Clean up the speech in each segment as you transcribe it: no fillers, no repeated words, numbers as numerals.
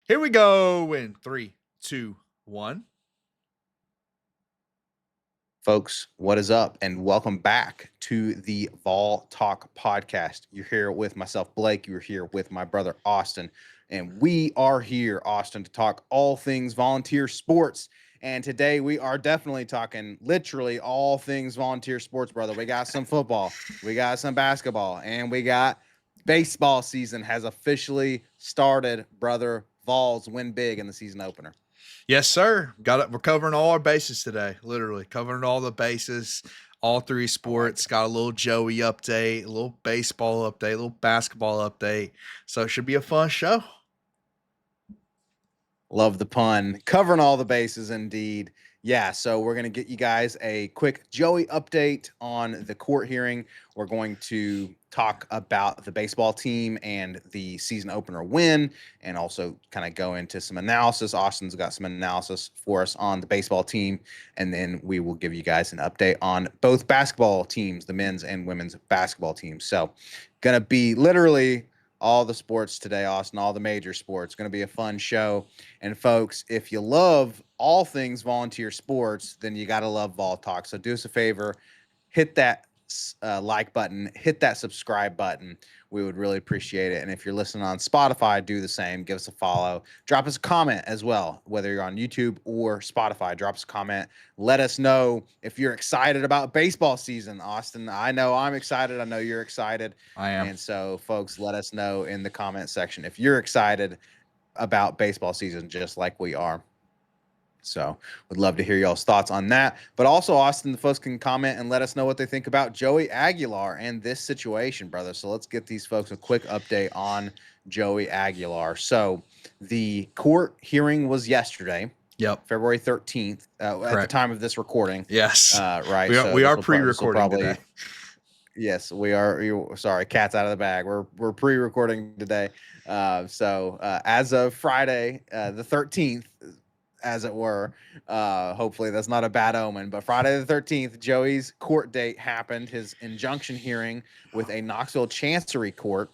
Here we go in 3, 2, 1. Folks, what is up? And welcome back to the Vol Talk podcast. You're here with myself, Blake. You're here with my brother, Austin. And we are here, Austin, to talk all things volunteer sports. And today we are definitely talking literally all things volunteer sports, brother. We got some football, we got some basketball, and we got baseball season has officially started, brother. Vols win big in the season opener. Yes, sir. Got it. We're covering all our bases today. Literally covering all the bases, all three sports. Got a little Joey update, a little baseball update, a little basketball update. So it should be a fun show. Love the pun. Covering all the bases, indeed. Yeah, so we're going to get you guys a quick Joey update on the court hearing. We're going to talk about the baseball team and the season opener win, and also kind of go into some analysis. Austin's got some analysis for us on the baseball team, and then we will give you guys an update on both basketball teams, the men's and women's basketball teams. So going to be literally all the sports today, Austin, all the major sports. Going to be a fun show. And folks, if you love all things volunteer sports, then you got to love Vol Talk. So do us a favor, hit that like button, hit that subscribe button. We would really appreciate it. And if you're listening on Spotify, do the same. Give us a follow. Drop us a comment as well, whether you're on YouTube or Spotify. Drop us a comment. Let us know if you're excited about baseball season, Austin. I know I'm excited. I know you're excited. I am. And so, folks, let us know in the comment section if you're excited about baseball season, just like we are. So would love to hear y'all's thoughts on that. But also, Austin, the folks can comment and let us know what they think about Joey Aguilar and this situation, brother. So let's get these folks a quick update on Joey Aguilar. So the court hearing was yesterday. Yep. February 13th at the time of this recording. Yes. Right. We are pre-recording today. Yes, we are. Sorry, cat's out of the bag. We're pre-recording today. So as of Friday, the 13th, as it were. Hopefully that's not a bad omen, but Friday the 13th, Joey's court date happened, his injunction hearing with a Knoxville Chancery Court.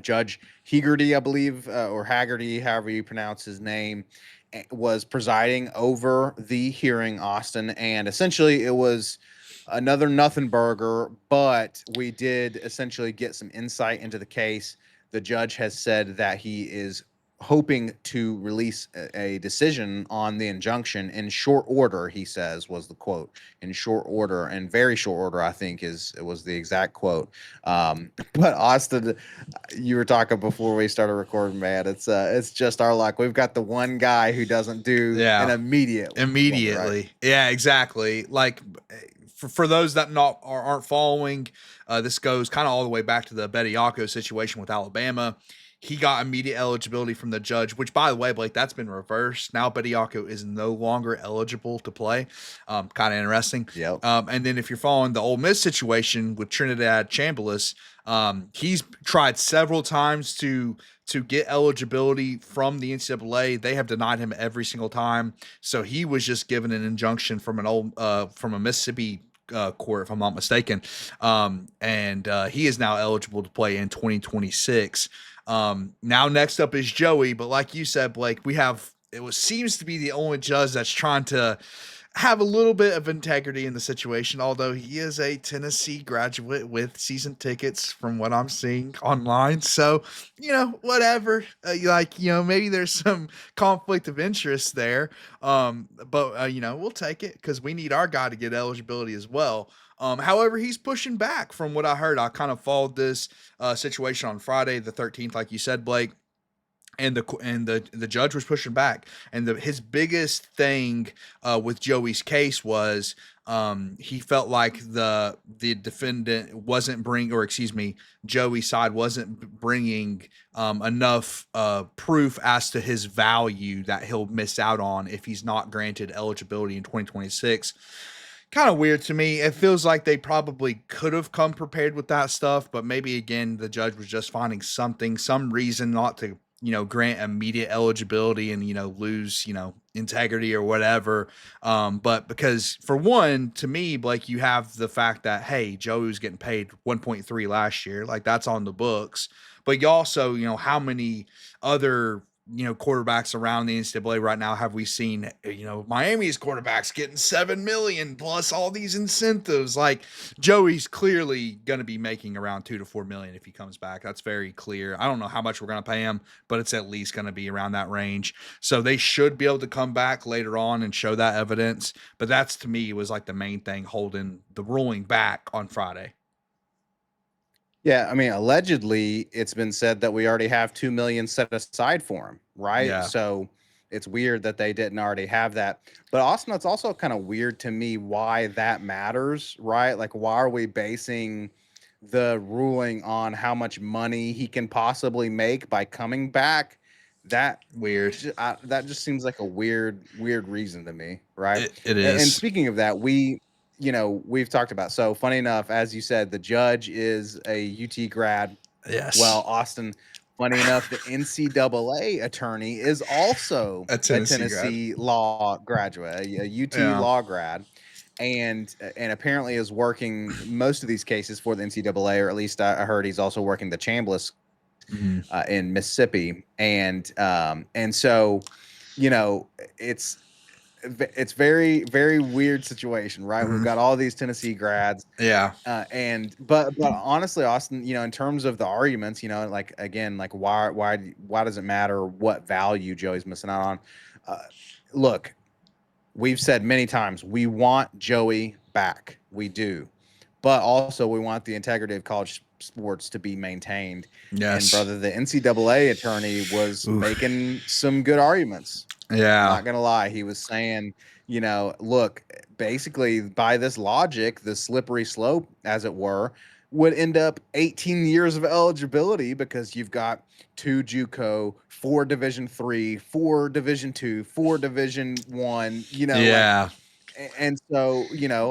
Judge Hegarty, I believe, or Haggerty, however you pronounce his name, was presiding over the hearing, Austin, and essentially it was another nothing burger, but we did essentially get some insight into the case. The judge has said that he is hoping to release a decision on the injunction in short order, he says, was the quote. In short order, and very short order, I think was the exact quote. But Austin, you were talking before we started recording, man. It's just our luck. We've got the one guy who doesn't do an immediately. Right? Yeah, exactly. Like for those that aren't following, this goes kind of all the way back to the Bediako situation with Alabama. He got immediate eligibility from the judge, which, by the way, Blake, that's been reversed. Now Bediako is no longer eligible to play. Kind of interesting. Yep. And then if you're following the Ole Miss situation with Trinidad Chambliss, he's tried several times to get eligibility from the NCAA. They have denied him every single time. So he was just given an injunction from from a Mississippi court, if I'm not mistaken. And he is now eligible to play in 2026. Now next up is Joey, but like you said, Blake, seems to be the only judge that's trying to have a little bit of integrity in the situation, although he is a Tennessee graduate with season tickets from what I'm seeing online. So, whatever, maybe there's some conflict of interest there. But we'll take it because we need our guy to get eligibility as well. However, he's pushing back from what I heard. I kind of followed this situation on Friday the 13th, like you said, Blake, and the judge was pushing back. And his biggest thing with Joey's case was he felt like the defendant wasn't Joey's side wasn't bringing enough proof as to his value that he'll miss out on if he's not granted eligibility in 2026. Kind of weird to me. It feels like they probably could have come prepared with that stuff, but maybe again the judge was just finding some reason not to grant immediate eligibility and lose integrity or whatever. But because for one, to me, like, you have the fact that, hey, Joey was getting paid 1.3 last year, like that's on the books. But you also, how many other quarterbacks around the NCAA right now have we seen, Miami's quarterbacks getting 7 million plus all these incentives? Like Joey's clearly going to be making around 2 to 4 million if he comes back. That's very clear. I don't know how much we're going to pay him, but it's at least going to be around that range. So they should be able to come back later on and show that evidence. But that's, to me, was like the main thing holding the ruling back on Friday. Yeah, I mean, allegedly, it's been said that we already have 2 million set aside for him, right? Yeah. So it's weird that they didn't already have that. But Austin, it's also kind of weird to me why that matters, right? Like, why are we basing the ruling on how much money he can possibly make by coming back? That Weird. that just seems like a weird reason to me, right? It And is. speaking of that, we've talked about. So funny enough, as you said, the judge is a UT grad. Yes. Well, Austin, funny enough, the NCAA attorney is also A a Tennessee Tennessee law graduate, a UT Yeah. law grad, and apparently is working most of these cases for the NCAA, or at least I heard he's also working the Chambliss in Mississippi, and so it's very very weird situation, right? We've got all these Tennessee grads, Yeah. but honestly, Austin, in terms of the arguments, like again, like why does it matter what value Joey's missing out on? Look, we've said many times we want Joey back, we do, but also we want the integrity of college sports to be maintained. And Yes. brother, the NCAA attorney was making some good arguments. Yeah. Not gonna lie, he was saying, look, basically by this logic, the slippery slope, as it were, would end up 18 years of eligibility because you've got 2 JUCO, 4 Division 3, 4 Division 2, 4 Division 1, Yeah. and so,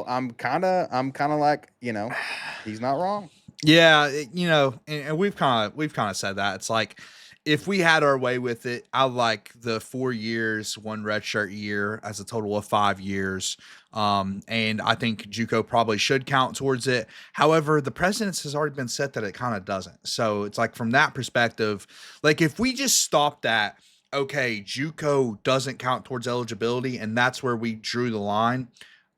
I'm kind of like, he's not wrong. Yeah, and we've kind of said that. It's like if we had our way with it, I like the 4 years, one redshirt year as a total of 5 years. And I think JUCO probably should count towards it. However, the precedence has already been set that it kind of doesn't. So it's like from that perspective, like if we just stop that, okay, JUCO doesn't count towards eligibility, and that's where we drew the line.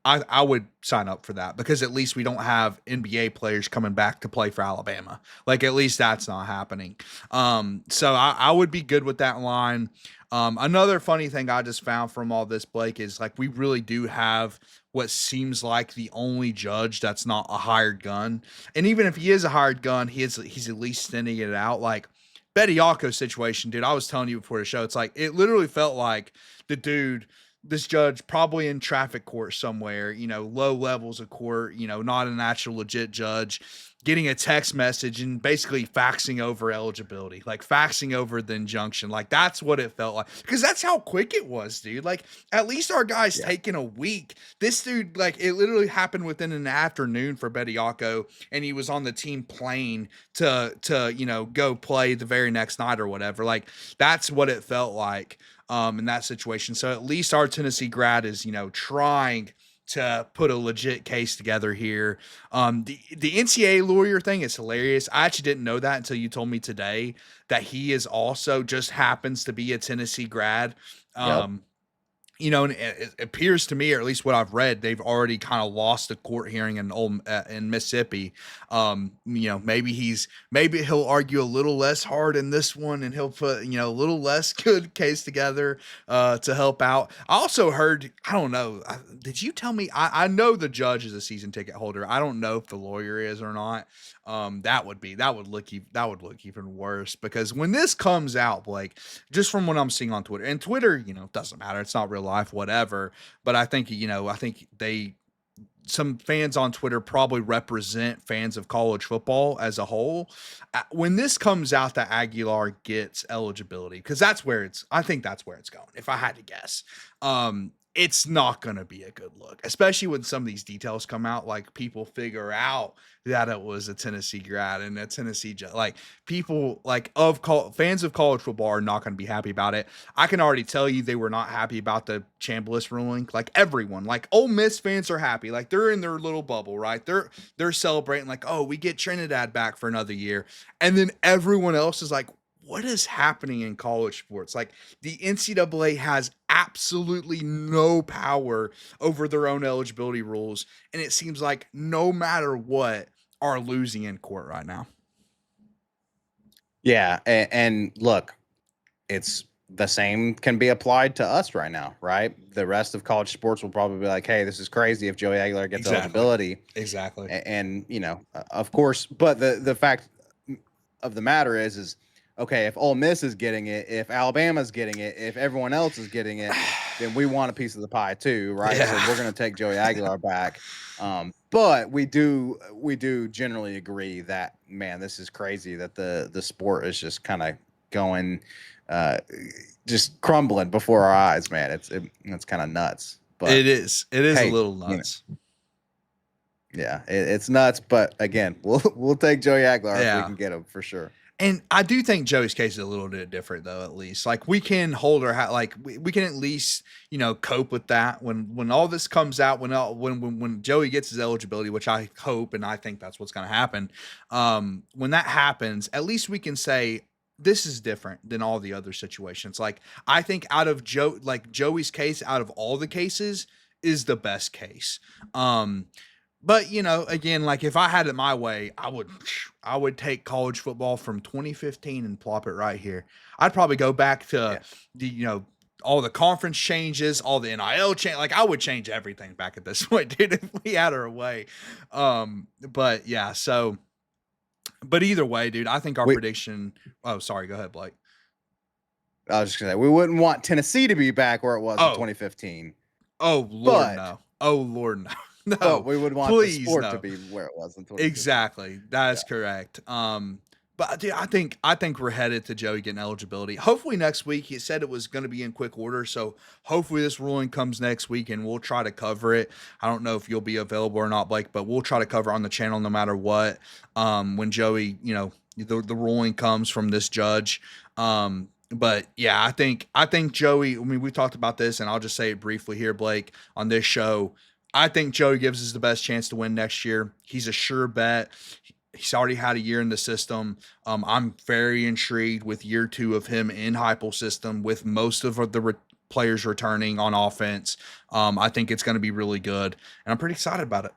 I would sign up for that because at least we don't have NBA players coming back to play for Alabama. Like at least that's not happening. So I would be good with that line. Another funny thing I just found from all this, Blake, is like we really do have what seems like the only judge that's not a hired gun. And even if he is a hired gun, he's at least sending it out. Like Bediako's situation, dude, I was telling you before the show, it's like it literally felt like this judge probably in traffic court somewhere, low levels of court, not an actual legit judge, getting a text message and basically faxing over eligibility, like faxing over the injunction. Like that's what it felt like. Because that's how quick it was, dude. Like at least our guy's taking a week. This dude, like it literally happened within an afternoon for Bediako, and he was on the team plane to go play the very next night or whatever. Like that's what it felt like in that situation. So at least our Tennessee grad is, trying to put a legit case together here. The NCAA lawyer thing is hilarious. I actually didn't know that until you told me today that he is also just happens to be a Tennessee grad. And it appears to me, or at least what I've read, they've already kind of lost a court hearing in Mississippi. Maybe he'll argue a little less hard in this one, and he'll put a little less good case together to help out. I also heard, I don't know, did you tell me? I know the judge is a season ticket holder. I don't know if the lawyer is or not. That would look even worse because when this comes out, Blake, just from what I'm seeing on Twitter, and Twitter, doesn't matter. It's not real life, whatever. But I think, some fans on Twitter probably represent fans of college football as a whole. When this comes out that Aguilar gets eligibility, because I think that's where it's going. If I had to guess, it's not going to be a good look, especially when some of these details come out, like people figure out that it was a Tennessee grad and a Tennessee, like people like fans of college football are not going to be happy about it. I can already tell you they were not happy about the Chambliss ruling. Like everyone, like Ole Miss fans are happy. Like they're in their little bubble, right? They're celebrating like, oh, we get Trinidad back for another year. And then everyone else is like, what is happening in college sports? Like the NCAA has absolutely no power over their own eligibility rules, and it seems like no matter what are losing in court right now. Yeah, and look, it's the same can be applied to us right now, right? The rest of college sports will probably be like, "Hey, this is crazy if Joey Aguilar gets Exactly. eligibility." Exactly. And of course, but the fact of the matter is okay, if Ole Miss is getting it, if Alabama's getting it, if everyone else is getting it, then we want a piece of the pie too, right? So Yeah. we're going to take Joey Aguilar back. But we do generally agree that, man, this is crazy that the sport is just kind of going uh just crumbling before our eyes, man. It's kind of nuts. But It is. It is a hey, little you know, nuts. yeah, it's nuts. But again, we'll take Joey Aguilar if we Yeah. can get him for sure. And I do think Joey's case is a little bit different, though. At least, like we can hold our like we can at least cope with that when all this comes out when Joey gets his eligibility, which I hope and I think that's what's going to happen. When that happens, at least we can say this is different than all the other situations. Like I think out of Joey's case, out of all the cases, is the best case. Um, but again, like if I had it my way, I would take college football from 2015 and plop it right here. I'd probably go back to Yeah. the all the conference changes, all the NIL change. Like I would change everything back at this point, dude, if we had our way. But yeah, so but either way, dude, I think our We prediction. Oh, sorry, go ahead, Blake. I was just gonna say we wouldn't want Tennessee to be back where it was in Oh, 2015, oh Lord, but no. Oh Lord, no. No, we would want the please sport to no. be where it was in 2015. Exactly. That Yeah. is correct. But dude, I think we're headed to Joey getting eligibility. Hopefully next week. He said it was going to be in quick order, so hopefully this ruling comes next week, and we'll try to cover it. I don't know if you'll be available or not, Blake, but we'll try to cover on the channel no matter what. When Joey, the ruling comes from this judge. But yeah, I think Joey. I mean, we talked about this, and I'll just say it briefly here, Blake, on this show. I think Joey gives us the best chance to win next year. He's a sure bet. He's already had a year in the system. I'm very intrigued with year 2 of him in Heupel system with most of the players returning on offense. I think it's going to be really good, and I'm pretty excited about it.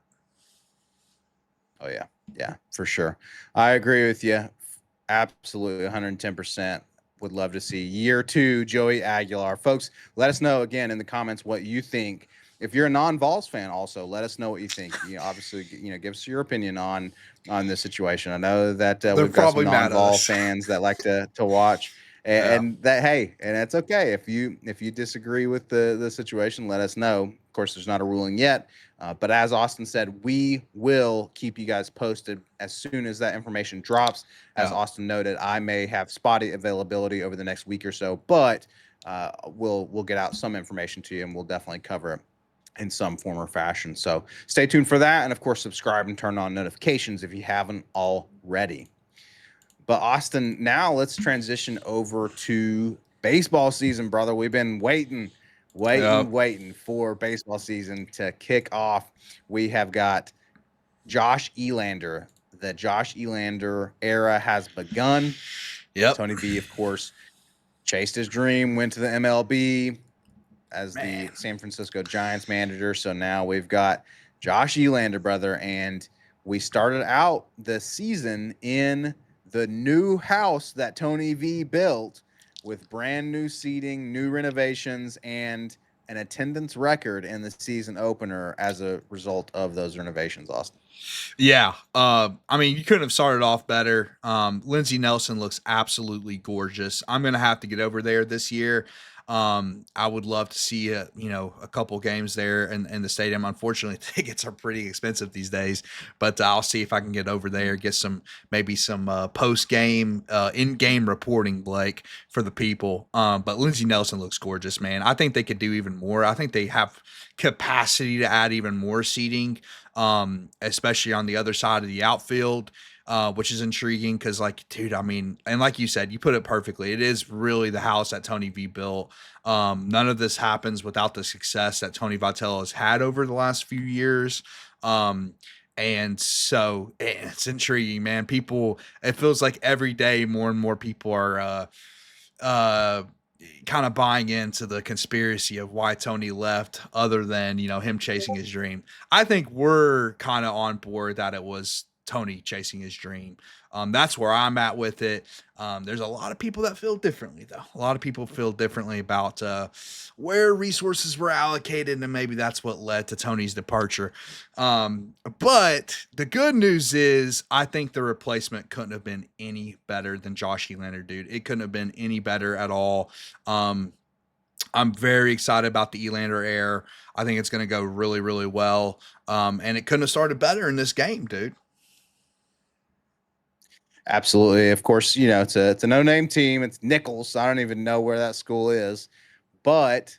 Oh yeah, yeah, for sure. I agree with you. Absolutely, 110%. Would love to see year 2 Joey Aguilar. Folks, let us know again in the comments what you think. If you're a non-Vols fan, also let us know what you think. Obviously, give us your opinion on this situation. I know that They're we've got some probably mad at non-Vol us. fans that like to watch, Yeah, and that, hey, and it's okay if you disagree with the situation. Let us know. Of course, there's not a ruling yet, but as Austin said, we will keep you guys posted as soon as that information drops. As yeah, Austin noted, I may have spotty availability over the next week or so, but we'll get out some information to you, and we'll definitely cover it in some form or fashion. So stay tuned for that, and of course, subscribe and turn on notifications if you haven't already. But Austin, now let's transition over to baseball season, brother. We've been yeah. waiting for baseball season to kick off. We have got Josh Elander. The Josh Elander era has begun. Yep. Tony V, of course, chased his dream, went to the MLB as the Man. San Francisco Giants manager. So now we've got Josh Elander, brother, and we started out the season in the new house that Tony V built with brand new seating, new renovations, and an attendance record in the season opener as a result of those renovations, Austin. Yeah. I mean, you couldn't have started off better. Lindsey Nelson looks absolutely gorgeous. I'm gonna have to get over there this year. I would love to see a couple games there in the stadium. Unfortunately, tickets are pretty expensive these days, but I'll see if I can get over there, get maybe some post game, in game reporting, Blake, for the people. But Lindsey Nelson looks gorgeous, man. I think they could do even more. I think they have capacity to add even more seating, especially on the other side of the outfield, which is intriguing because, like, dude, I mean, and like you said, you put it perfectly. It is really the house that Tony V built. None of this happens without the success that Tony Vitello has had over the last few years. Um, And so it's intriguing, man. People, it feels like every day more and more people are uh kind of buying into the conspiracy of why Tony left, other than, him chasing his dream. I think we're kind of on board that it was Tony chasing his dream. That's where I'm at with it. There's a lot of people that feel differently, though. A lot of people feel differently about where resources were allocated, and maybe that's what led to Tony's departure. But the good news is, I think the replacement couldn't have been any better than Josh Elander, dude. It couldn't have been any better at all. Um, I'm very excited about the Elander air. I think it's going to go really, really well. And it couldn't have started better in this game, dude. Absolutely. Of course, it's a no-name team. It's Nichols. I don't even know where that school is, but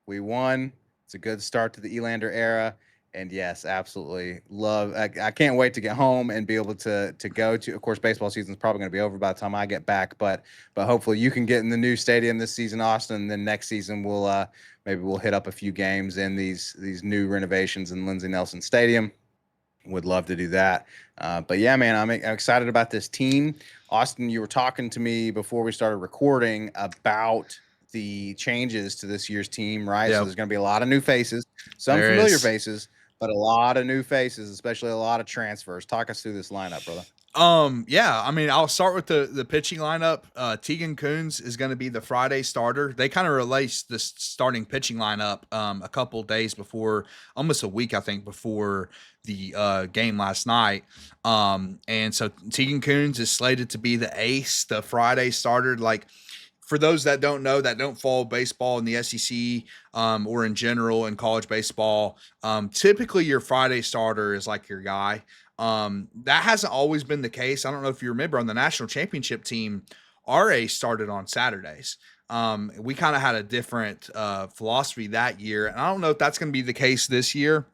we won. It's a good start to the Elander era. And yes, absolutely love. I can't wait to get home and be able to go to. Of course, baseball season is probably going to be over by the time I get back, but hopefully you can get in the new stadium this season, Austin. And then next season maybe we'll hit up a few games in these new renovations in Lindsey Nelson Stadium. Would love to do that. But yeah, man, I'm excited about this team. Austin, you were talking to me before we started recording about the changes to this year's team, right? So Yep. there's going to be a lot of new faces, some There familiar is. faces, but a lot of new faces, especially a lot of transfers. Talk us through this lineup, brother. Yeah, I mean, I'll start with the pitching lineup. Tegan Coons is going to be the Friday starter. They kind of released the starting pitching lineup a couple days before, almost a week, I think, before the game last night. And so Tegan Coons is slated to be the ace, the Friday starter. Like, for those that don't know, that don't follow baseball in the SEC or in general in college baseball, typically your Friday starter is like your guy. That hasn't always been the case. I don't know if you remember, on the national championship team, RA started on Saturdays. We kind of had a different philosophy that year, and I don't know if that's going to be the case this year.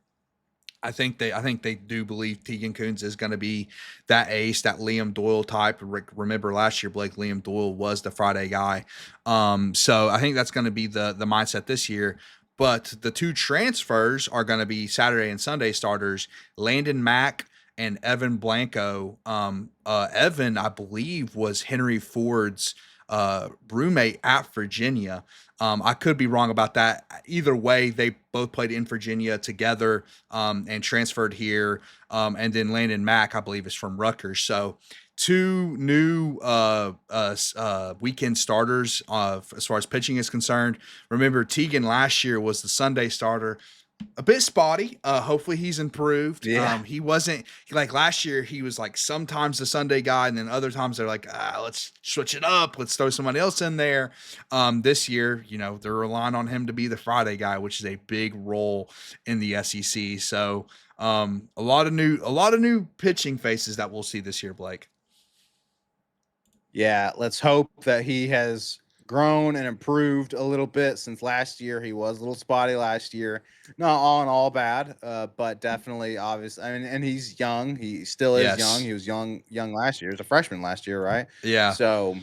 I think they do believe Tegan Coons is going to be that ace, that Liam Doyle type. Remember last year, Blake, Liam Doyle was the Friday guy. So I think that's going to be the mindset this year. But the two transfers are going to be Saturday and Sunday starters: Landon Mack and Evan Blanco. Evan, I believe, was Henry Ford's roommate at Virginia. I could be wrong about that. Either way, they both played in Virginia together and transferred here. And then Landon Mack, I believe, is from Rutgers. So two new weekend starters as far as pitching is concerned. Remember, Tegan last year was the Sunday starter. A bit spotty. Hopefully he's improved. Yeah. He wasn't like last year. He was like sometimes the Sunday guy, and then other times they're like, let's switch it up. Let's throw somebody else in there. This year, they're relying on him to be the Friday guy, which is a big role in the SEC. So, a lot of new pitching faces that we'll see this year, Blake. Yeah, let's hope that he has grown and improved a little bit since last year. He was a little spotty last year. Not all in all bad, but definitely obvious. I mean, and he's young. He still is young. Yes. He was young last year. He was a freshman last year, right? Yeah. So,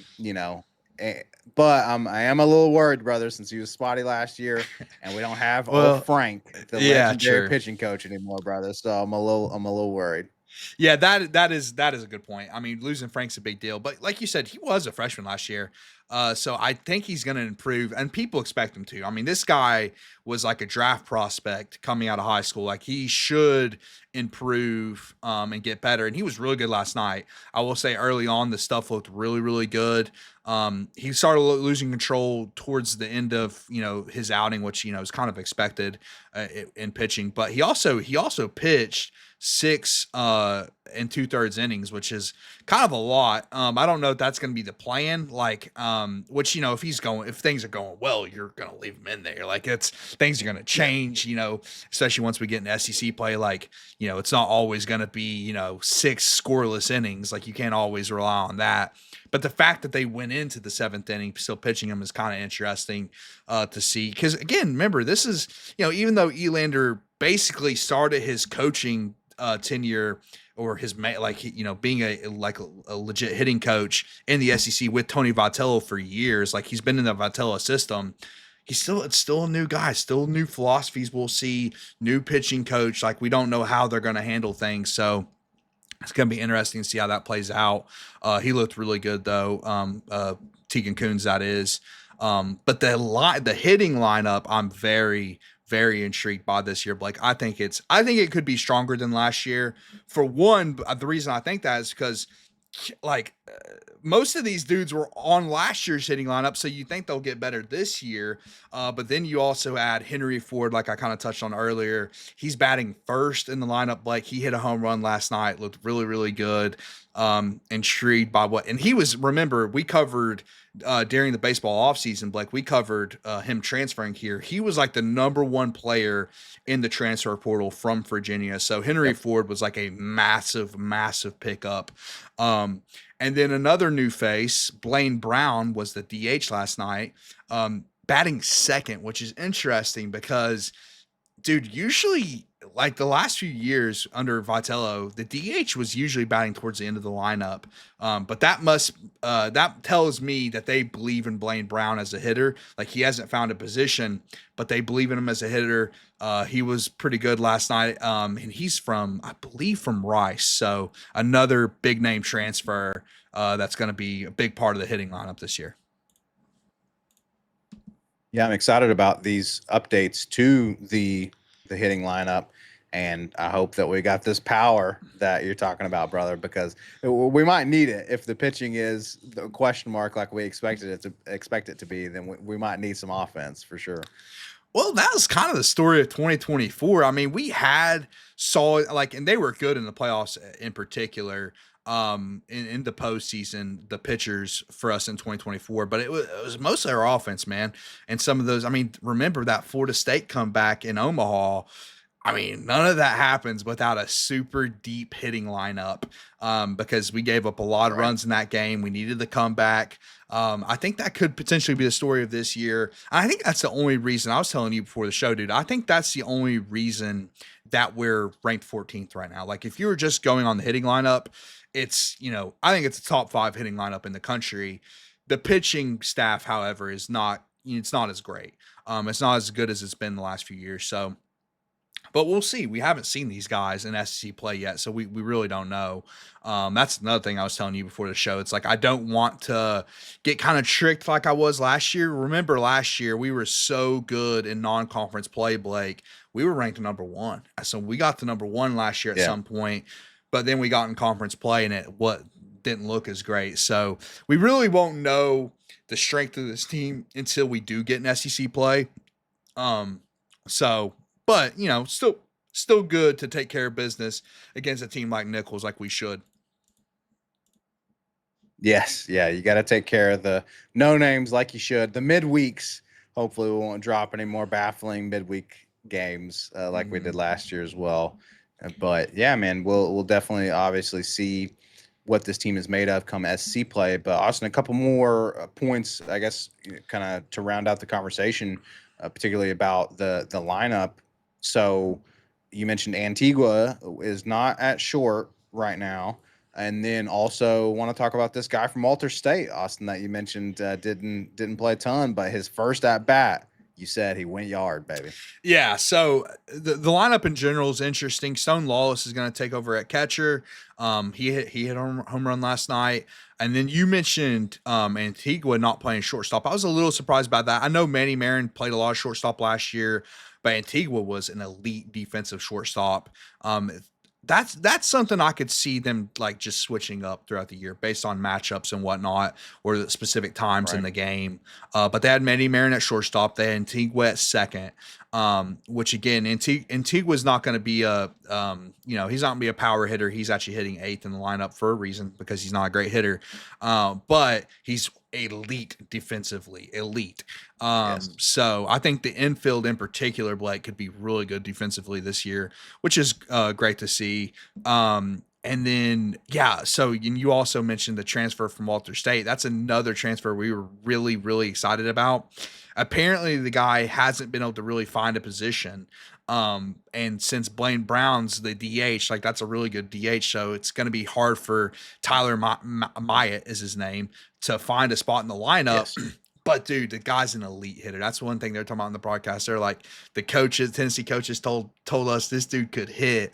but I am a little worried, brother, since he was spotty last year, and we don't have old Frank, the legendary true. pitching coach, anymore, brother. So I'm a little worried. Yeah, that is a good point. I mean, losing Frank's a big deal, but like you said, he was a freshman last year, so I think he's going to improve, and people expect him to. I mean, this guy was like a draft prospect coming out of high school. Like, he should improve and get better, and he was really good last night. I will say, early on, the stuff looked really, really good. He started losing control towards the end of his outing, which is kind of expected in pitching, but he also pitched 6 and 2/3 innings, which is kind of a lot. I don't know if that's going to be the plan. Like, which if things are going well, you're going to leave him in there. Like, things are going to change. Especially once we get in SEC play. Like, it's not always going to be 6 scoreless innings. Like, you can't always rely on that. But the fact that they went into the 7th inning still pitching him is kind of interesting to see. Because again, remember, this is even though Elander basically started his coaching tenure, or his being a legit hitting coach in the SEC with Tony Vitello for years. Like, he's been in the Vitello system. it's still a new guy, still new philosophies. We'll see new pitching coach. Like we don't know how they're going to handle things. So it's going to be interesting to see how that plays out. He looked really good though. Tegan Coons, that is. But the hitting lineup, I'm very, very intrigued by this year, Blake. I think it could be stronger than last year. For one, the reason I think that is because like most of these dudes were on last year's hitting lineup, so you think they'll get better this year. But then you also add Henry Ford, like I kind of touched on earlier. He's batting first in the lineup. Like he hit a home run last night, looked really, really good. Intrigued by and he was, remember, we covered during the baseball offseason, Blake, we covered him transferring here. He was like the number one player in the transfer portal from Virginia. So Henry Yep. Ford was like a massive, massive pickup. And then another new face, Blaine Brown, was the DH last night, batting second, which is interesting because, dude, usually like the last few years under Vitello, the DH was usually batting towards the end of the lineup. But that tells me that they believe in Blaine Brown as a hitter. Like he hasn't found a position, but they believe in him as a hitter. He was pretty good last night. And he's from, I believe, from Rice. So another big name transfer that's going to be a big part of the hitting lineup this year. Yeah, I'm excited about these updates to the hitting lineup, and I hope that we got this power that you're talking about, brother, because we might need it if the pitching is the question mark like we expect it to be. Then we might need some offense for sure. Well, that was kind of the story of 2024. I mean, we had solid, like, and they were good in the playoffs in particular. In the postseason, the pitchers for us in 2024, but it was mostly our offense, man. And some of those, I mean, remember that Florida State comeback in Omaha. I mean, none of that happens without a super deep hitting lineup, because we gave up a lot of Right. runs in that game. We needed the comeback. I think that could potentially be the story of this year. I think that's the only reason I was telling you before the show, dude. I think that's the only reason that we're ranked 14th right now. Like if you were just going on the hitting lineup, I think it's a top 5 hitting lineup in the country. The pitching staff, however, is not, it's not as great. It's not as good as it's been the last few years. So, but we'll see. We haven't seen these guys in SEC play yet, so we really don't know. That's another thing I was telling you before the show. It's like I don't want to get kind of tricked like I was last year. Remember last year we were so good in non-conference play, Blake. We were ranked number 1. So we got to number 1 last year at some point, but then we got in conference play and it didn't look as great. So we really won't know the strength of this team until we do get in SEC play. So, but still good to take care of business against a team like Nichols, like we should. Yes, yeah, you got to take care of the no names like you should. The midweeks, hopefully, we won't drop any more baffling midweek games like we did last year as well. But yeah, man, we'll definitely obviously see what this team is made of come SC play. But Austin, a couple more points, I guess, kind of to round out the conversation, particularly about the lineup. So you mentioned Antigua is not at short right now. And then also want to talk about this guy from Walter State, Austin, that you mentioned didn't play a ton, but his first at bat, you said he went yard, baby. Yeah, so the lineup in general is interesting. Stone Lawless is going to take over at catcher. He hit a home run last night, and then you mentioned Antigua not playing shortstop. I was a little surprised by that. I know Manny Marin played a lot of shortstop last year, but Antigua was an elite defensive shortstop. That's something I could see them like just switching up throughout the year based on matchups and whatnot, or the specific times in Right. the game. But they had Manny Marin at shortstop. They had Antigua at second, which again, Antigua's not going to be he's not going to be a power hitter. He's actually hitting 8th in the lineup for a reason, because he's not a great hitter. But he's elite defensively, elite. Yes. So I think the infield in particular, Blake, could be really good defensively this year, which is great to see. And then, yeah, so you also mentioned the transfer from Walter State. That's another transfer we were really, really excited about. Apparently, the guy hasn't been able to really find a position. And since Blaine Brown's the DH, like that's a really good DH, so it's going to be hard for Tyler Myatt is his name to find a spot in the lineup. Yes. But dude, the guy's an elite hitter. That's one thing they're talking about in the broadcast. They're like, the coaches, Tennessee coaches told us this dude could hit.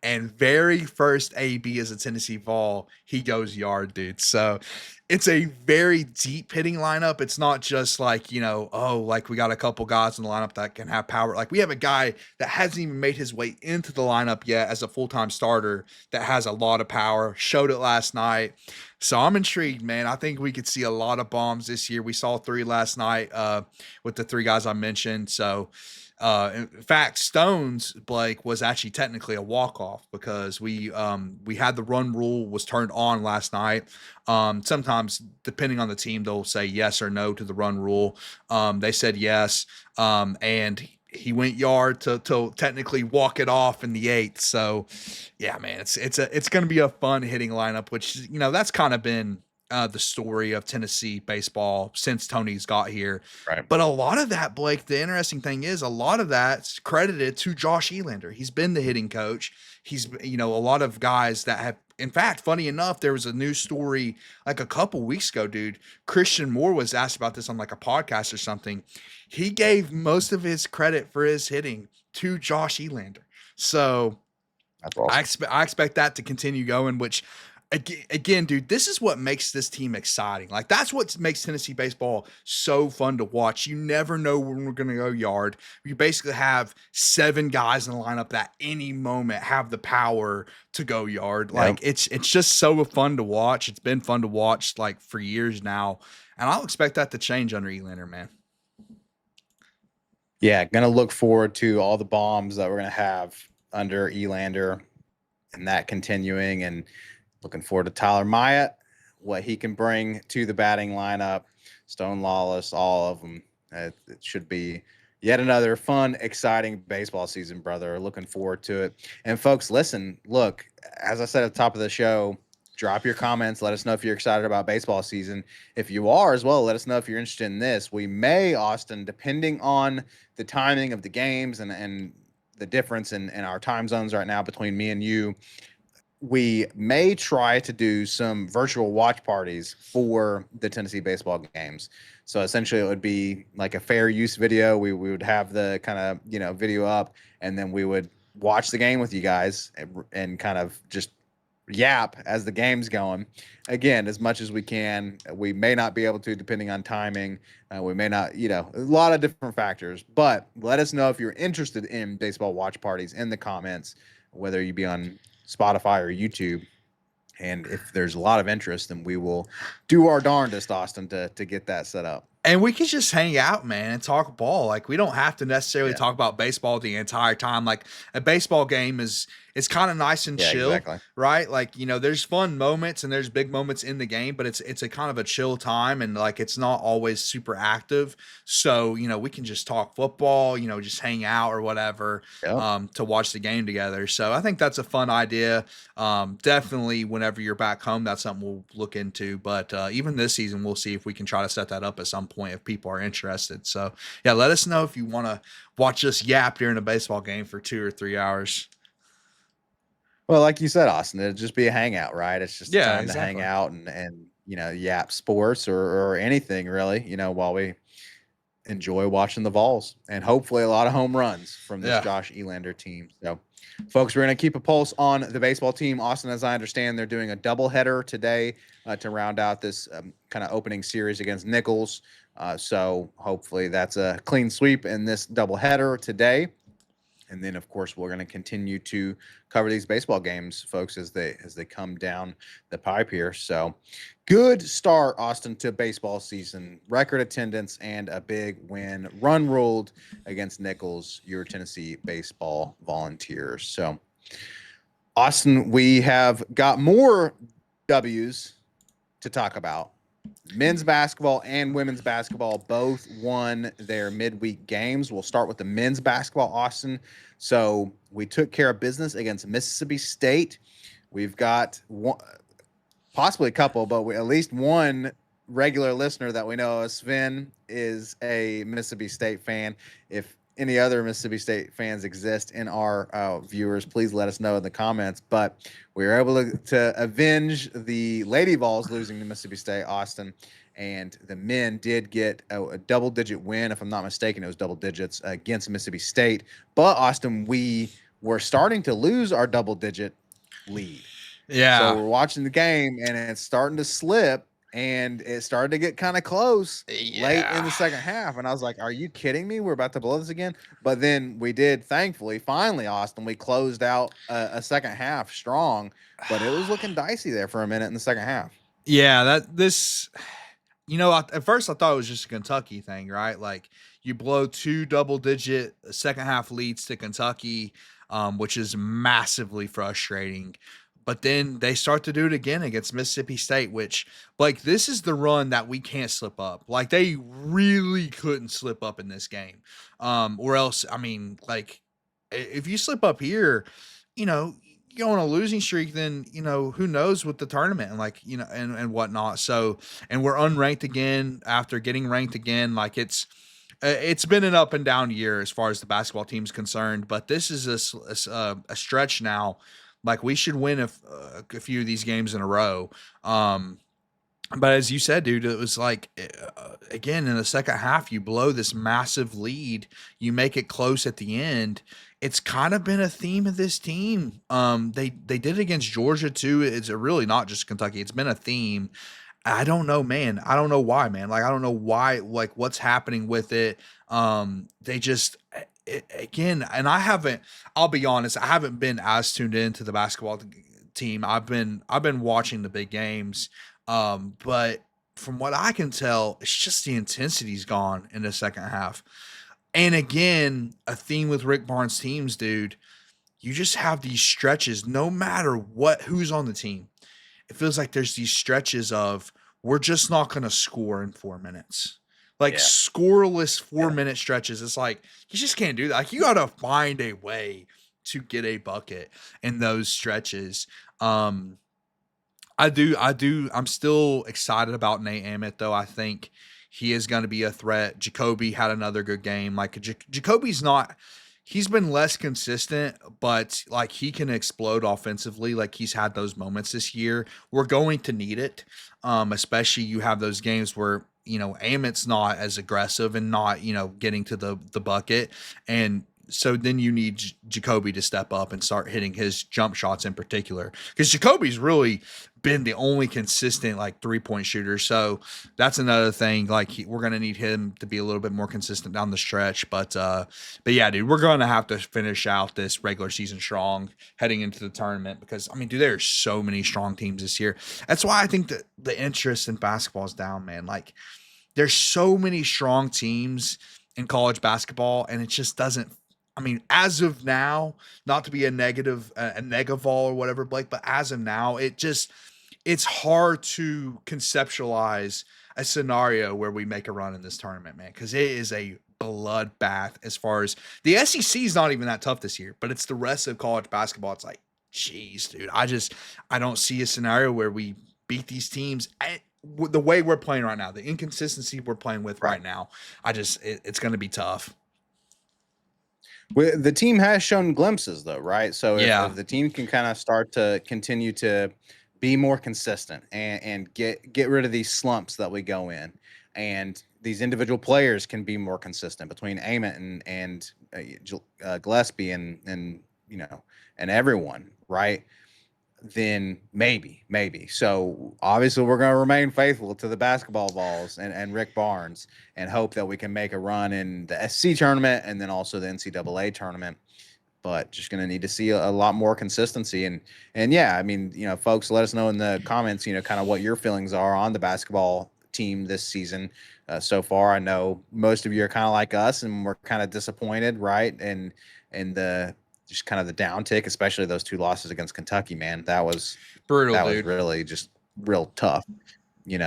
And very first AB as a Tennessee Vol, he goes yard, dude. So it's a very deep hitting lineup. It's not just like, oh, like we got a couple guys in the lineup that can have power. Like we have a guy that hasn't even made his way into the lineup yet as a full-time starter that has a lot of power. Showed it last night. So I'm intrigued, man. I think we could see a lot of bombs this year. We saw 3 last night with the 3 guys I mentioned. So in fact, Stone's Blake was actually technically a walk-off because we had the run rule was turned on last night. Sometimes depending on the team, they'll say yes or no to the run rule. They said yes, and he went yard to technically walk it off in the 8th. So yeah, man, it's going to be a fun hitting lineup, which that's kind of been the story of Tennessee baseball since Tony's got here. Right. But a lot of that, Blake, the interesting thing is a lot of that's credited to Josh Elander. He's been the hitting coach. He's, a lot of guys that have, in fact, funny enough, there was a news story like a couple weeks ago, dude. Christian Moore was asked about this on like a podcast or something. He gave most of his credit for his hitting to Josh Elander. So That's awesome. I expect that to continue going, which again, dude, this is what makes this team exciting. Like that's what makes Tennessee baseball so fun to watch. You never know when we're going to go yard. You basically have 7 guys in the lineup that any moment have the power to go yard. Like it's just so fun to watch. It's been fun to watch like for years now, and I'll expect that to change under Elander, man. Yeah, gonna look forward to all the bombs that we're gonna have under Elander and that continuing, and looking forward to Tyler Myatt, what he can bring to the batting lineup, Stone Lawless, all of them. It should be yet another fun, exciting baseball season, brother. Looking forward to it. And folks, listen, look, as I said at the top of the show, drop your comments. Let us know if you're excited about baseball season. If you are as well, let us know if you're interested in this. We may, Austin, depending on the timing of the games and the difference in our time zones right now between me and you, we may try to do some virtual watch parties for the Tennessee baseball games. So essentially it would be like a fair use video. We would have the kind of, video up, and then we would watch the game with you guys and kind of just yap as the game's going. Again, as much as we can. We may not be able to, depending on timing. We may not, a lot of different factors. But let us know if you're interested in baseball watch parties in the comments, whether you be on Spotify or YouTube. And if there's a lot of interest, then we will do our darndest, Austin, to get that set up. And we could just hang out, man, and talk ball. Like we don't have to necessarily talk about baseball the entire time. Like a baseball game is kind of nice and chill, exactly. Right? Like, there's fun moments and there's big moments in the game, but it's a kind of a chill time, and like it's not always super active. So, we can just talk football, just hang out or whatever, to watch the game together. So I think that's a fun idea. Definitely whenever you're back home, that's something we'll look into. But even this season, we'll see if we can try to set that up at some point if people are interested. So yeah, let us know if you want to watch us yap during a baseball game for 2 or 3 hours. Well, like you said, Austin, it'd just be a hangout, right? It's just time to hang out and yap sports or anything really, while we enjoy watching the Vols, and hopefully a lot of home runs from this Josh Elander team. So folks, we're going to keep a pulse on the baseball team. Austin, as I understand, they're doing a doubleheader today to round out this kind of opening series against Nichols. So hopefully that's a clean sweep in this doubleheader today. And then, of course, we're going to continue to cover these baseball games, folks, as they come down the pipe here. So good start, Austin, to baseball season. Record attendance and a big win. Run ruled against Nichols, your Tennessee baseball Volunteers. So, Austin, we have got more W's to talk about. Men's basketball and women's basketball both won their midweek games. We'll start with the men's basketball, Austin. So we took care of business against Mississippi State. We've got one, possibly a couple, but at least one regular listener that we know, Sven, is a Mississippi State fan. If any other Mississippi State fans exist in our viewers, please let us know in the comments. But we were able to avenge the Lady Vols losing to Mississippi State, Austin, and the men did get a double-digit win. If I'm not mistaken, it was double digits against Mississippi State. But Austin, we were starting to lose our double-digit lead. So Yeah. we're watching the game, and it's starting to slip, and it started to get kind of close late in the Yeah. second half. And I was like, are you kidding me? We're about to blow this again. But then we did, thankfully, finally, Austin, we closed out a second half strong, but it was looking dicey there for a minute in the second half. Yeah, at first I thought it was just a Kentucky thing, right? Like you blow two double-digit second half leads to Kentucky, which is massively frustrating. But then they start to do it again against Mississippi State, which, like, this is the run that we can't slip up. Like, they really couldn't slip up in this game. Or else, I mean, like, if you slip up here, you know, you go on a losing streak, then, who knows with the tournament and, like, and whatnot. So, and we're unranked again after getting ranked again. Like, it's been an up and down year as far as the basketball team's concerned, but this is a stretch now. Like we should win a few of these games in a row. But as you said, dude, it was like, again, in the second half, you blow this massive lead, you make it close at the end. It's kind of been a theme of this team. They did it against Georgia too. It's really not just Kentucky. It's been a theme. I don't know, man. I don't know why, man. Like, I don't know why, like, what's happening with it. They just, again, and I'll be honest, I haven't been as tuned into the basketball team. I've been watching the big games. But from what I can tell, it's just the intensity's gone in the second half. And again, a theme with Rick Barnes teams, dude, you just have these stretches, no matter who's on the team. It feels like there's these stretches of we're just not going to score in 4 minutes. Like Yeah. scoreless 4 minute stretches. It's like you just can't do that. Like you got to find a way to get a bucket in those stretches. I do. I'm still excited about Nate Emmett, though. I think he is going to be a threat. Jacoby had another good game. Like Jacoby's not. He's been less consistent, but like he can explode offensively. Like he's had those moments this year. We're going to need it, especially you have those games where Emmett's not as aggressive and not getting to the bucket, and so then you need Jacoby to step up and start hitting his jump shots in particular, because Jacoby's really been the only consistent like 3-point shooter. So that's another thing. Like we're gonna need him to be a little bit more consistent down the stretch. But yeah, dude, we're gonna have to finish out this regular season strong heading into the tournament, because I mean, dude, there's so many strong teams this year. That's why I think that the interest in basketball is down, man. Like there's so many strong teams in college basketball, and it just doesn't. I mean, as of now, not to be a negavol or whatever, Blake, but as of now, it's hard to conceptualize a scenario where we make a run in this tournament, man, because it is a bloodbath. As far as the SEC is not even that tough this year, but it's the rest of college basketball. It's like, geez, dude, I don't see a scenario where we beat these teams the way we're playing right now, the inconsistency we're playing with right now. It's going to be tough. The team has shown glimpses, though, right? So Yeah. if the team can kind of start to continue to be more consistent and get rid of these slumps that we go in, and these individual players can be more consistent between Ament and Gillespie and and everyone, right? Then maybe. So obviously we're going to remain faithful to the basketball Vols and Rick Barnes and hope that we can make a run in the SC tournament and then also the NCAA tournament. But just going to need to see a lot more consistency. And yeah, I mean, folks, let us know in the comments, kind of what your feelings are on the basketball team this season so far. I know most of you are kind of like us and we're kind of disappointed, right? And the just kind of the downtick, especially those two losses against Kentucky, man. That was Brutal, that dude. was really just real tough, in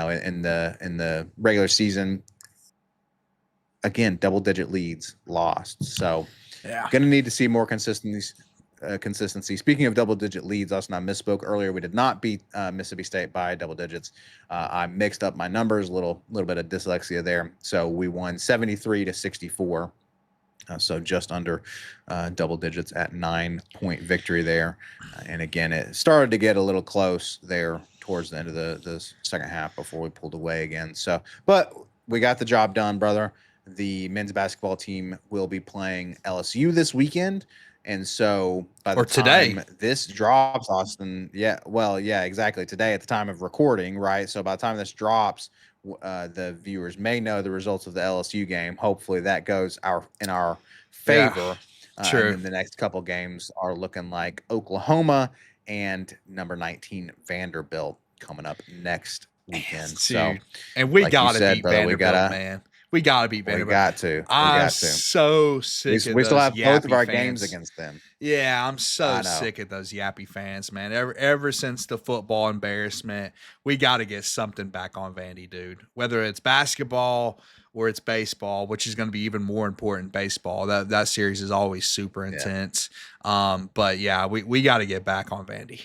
the regular season. Again, double-digit leads lost. So Yeah. going to need to see more consistency. Speaking of double-digit leads, Austin, I misspoke earlier. We did not beat Mississippi State by double digits. I mixed up my numbers, a little bit of dyslexia there. So we won 73-64 So just under double digits at 9-point victory there. And again, it started to get a little close there towards the end of the second half before we pulled away again. So, but we got the job done, brother. The men's basketball team will be playing LSU this weekend. And so by the Or today. time this drops, Austin, yeah, exactly. Today at the time of recording, right? So by the time this drops, the viewers may know the results of the LSU game. Hopefully that goes in our Yeah. favor. And True. then the next couple games are looking like Oklahoma and number 19 Vanderbilt coming up next weekend. So, Dude. And we like you gotta said, beat brother, Vanderbilt, man. We gotta beat we Vanderbilt. got to, we I'm got to. so sick of We still those have both of yappy our games fans. against them. Yeah, I'm so I know. sick of those yappy fans, man. Ever since the football embarrassment, we got to get something back on Vandy, dude. Whether it's basketball or it's baseball, which is going to be even more important. Baseball, that series is always super Yeah. intense. But yeah, we got to get back on Vandy.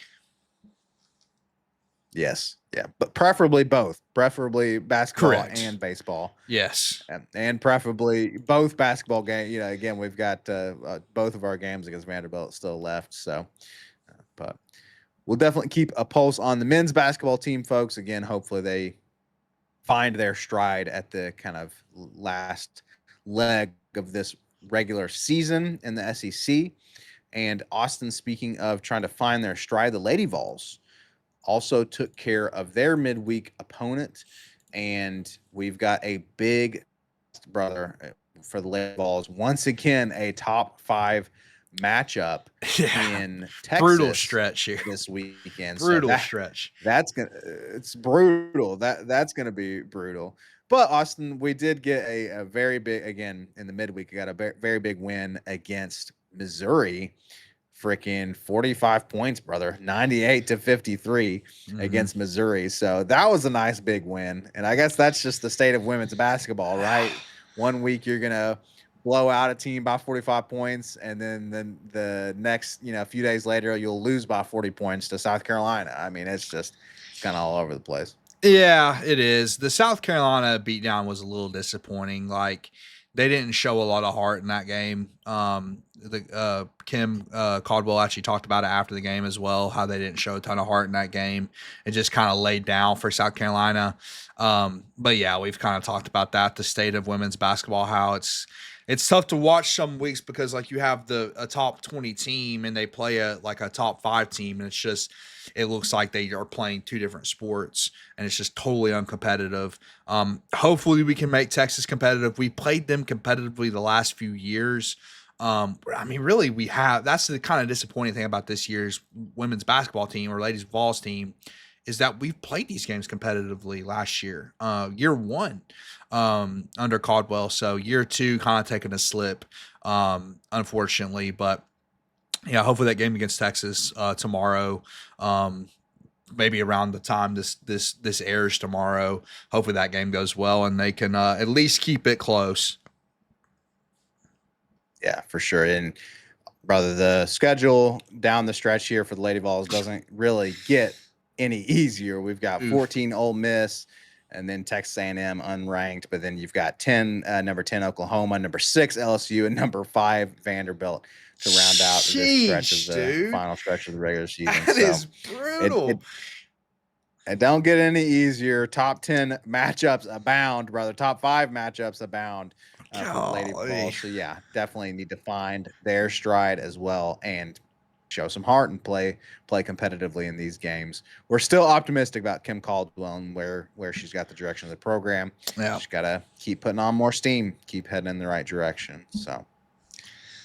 Yes. Yeah. But preferably both. Preferably basketball Correct. and baseball. Yes. And preferably both basketball games. You know, again, we've got both of our games against Vanderbilt still left. So, but we'll definitely keep a pulse on the men's basketball team, folks. Again, hopefully they find their stride at the kind of last leg of this regular season in the SEC. And Austin, speaking of trying to find their stride, the Lady Vols also took care of their midweek opponent. And we've got a big brother for the Lady Vols. Once again, a top 5 matchup in Texas. Brutal stretch here this weekend. Brutal So stretch. It's brutal. That's gonna be brutal. But Austin, we did get a very big, again in the midweek. We got a very big win against Missouri. Freaking 45 points, brother. 98-53 against Missouri. So that was a nice big win. And I guess that's just the state of women's basketball, right? One week you're gonna blow out a team by 45 points, and then the next, a few days later, you'll lose by 40 points to South Carolina. I mean, it's kind of all over the place. Yeah, it is. The South Carolina beatdown was a little disappointing. Like they didn't show a lot of heart in that game. The Kim Caldwell actually talked about it after the game as well, how they didn't show a ton of heart in that game. It just kind of laid down for South Carolina. But yeah, we've kind of talked about that, the state of women's basketball, how it's tough to watch some weeks because like you have a top 20 team and they play a top 5 team, and it looks like they are playing 2 different sports, and it's just totally uncompetitive. Hopefully we can make Texas competitive. We played them competitively the last few years. I mean, really, that's the kind of disappointing thing about this year's women's basketball team or ladies Vols team is that we've played these games competitively last year, year 1, under Caldwell. So year 2 kind of taking a slip, unfortunately, but yeah, hopefully that game against Texas tomorrow, maybe around the time this airs tomorrow, hopefully that game goes well and they can at least keep it close. Yeah, for sure. And brother, the schedule down the stretch here for the Lady Vols doesn't really get any easier. We've got 14 Ole Miss, and then Texas A&M unranked, but then you've got number 10 Oklahoma, number 6 LSU, and number 5 Vanderbilt to round out this stretch of the final stretch of the regular season. That is brutal. It don't get any easier. Top 10 matchups abound, brother. Top 5 matchups abound for the Lady Vols. So yeah, definitely need to find their stride as well and show some heart and play competitively in these games. We're still optimistic about Kim Caldwell and where she's got the direction of the program. Yeah. She's got to keep putting on more steam, keep heading in the right direction. So,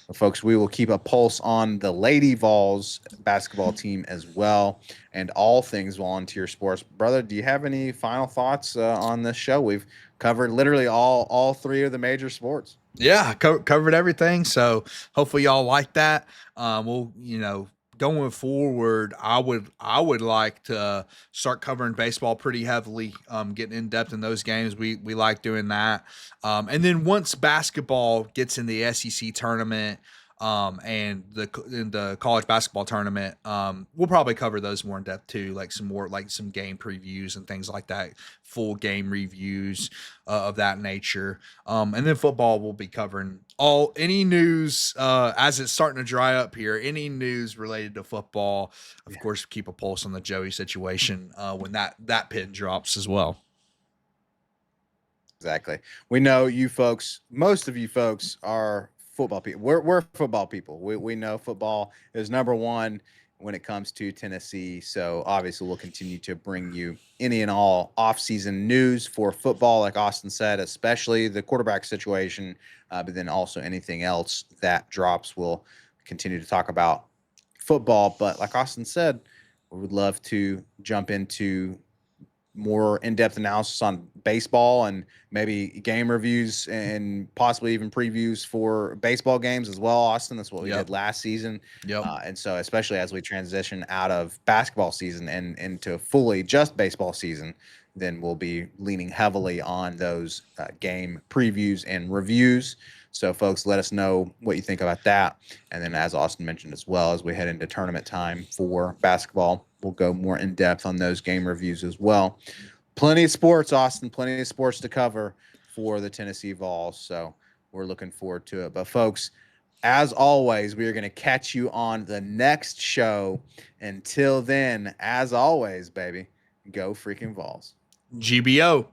well, folks, we will keep a pulse on the Lady Vols basketball team as well and all things volunteer sports. Brother, do you have any final thoughts on this show? We've covered literally all 3 of the major sports. Yeah, covered everything. So hopefully y'all like that. We'll, going forward, I would like to start covering baseball pretty heavily, getting in depth in those games. We like doing that. And then once basketball gets in the SEC tournament, and the college basketball tournament. We'll probably cover those more in depth too, like some game previews and things like that, full game reviews of that nature. And then football will be covering any news as it's starting to dry up here. Any news related to football, of course, keep a pulse on the Joey situation when that pin drops as well. Exactly. We know you folks, most of you folks are football people. We're football people. We know football is number one when it comes to Tennessee. So obviously we'll continue to bring you any and all off-season news for football, like Austin said, especially the quarterback situation, but then also anything else that drops. We'll continue to talk about football. But like Austin said, we would love to jump into more in-depth analysis on baseball and maybe game reviews and possibly even previews for baseball games as well, Austin. That's what we did last season. Yep. And so especially as we transition out of basketball season and into fully just baseball season, then we'll be leaning heavily on those game previews and reviews. So folks, let us know what you think about that. And then as Austin mentioned as well, as we head into tournament time for basketball, we'll go more in depth on those game reviews as well. Plenty of sports, Austin, plenty of sports to cover for the Tennessee Vols. So we're looking forward to it. But folks, as always, we are going to catch you on the next show. Until then, as always, baby, go freaking Vols. GBO.